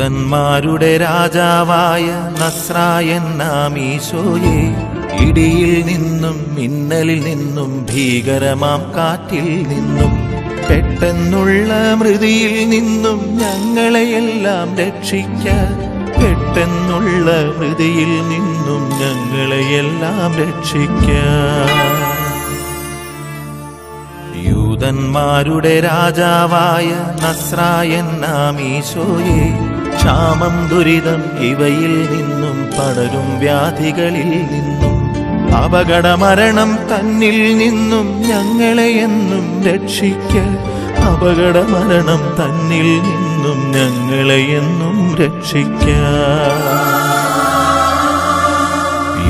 യൂദന്മാരുടെ രാജാവായ നസ്രായൻ നാം ഈശോയെ, ഇടിയിൽ നിന്നും മിന്നലിൽ നിന്നും ഭീകരമാം കാറ്റിൽ നിന്നും പെട്ടെന്നുള്ള മൃതിയിൽ നിന്നും ഞങ്ങളെയെല്ലാം രക്ഷിക്കാൻ, പെട്ടെന്നുള്ള മൃതിയിൽ നിന്നും ഞങ്ങളെയെല്ലാം രക്ഷിക്കാൻ. യൂദന്മാരുടെ രാജാവായ നസ്രായൻ നാം ഈശോയെ, ക്ഷാമം ദുരിതം ഇവയിൽ നിന്നും പടരും വ്യാധികളിൽ നിന്നും അപകടമരണം തന്നിൽ നിന്നും ഞങ്ങളെയെന്നും രക്ഷിക്കാൻ, അപകടമരണം തന്നിൽ നിന്നും ഞങ്ങളെയെന്നും രക്ഷിക്കാൻ.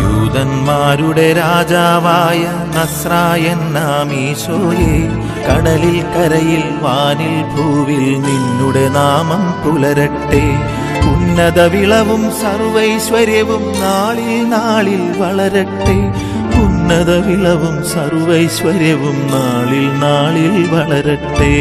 യൂദന്മാരുടെ രാജാവായ നസ്രായൻ നാം ഈശോയെ, കടലിൽ കരയിൽ വാനിൽ ഭൂവിൽ നിന്നുടെ നാമം പുലരട്ടെ. ഉന്നത വിളവും സർവൈശ്വര്യവും നാളിൽ നാളിൽ വളരട്ടെ. ഉന്നത വിളവും സർവൈശ്വര്യവും നാളിൽ നാളിൽ വളരട്ടെ.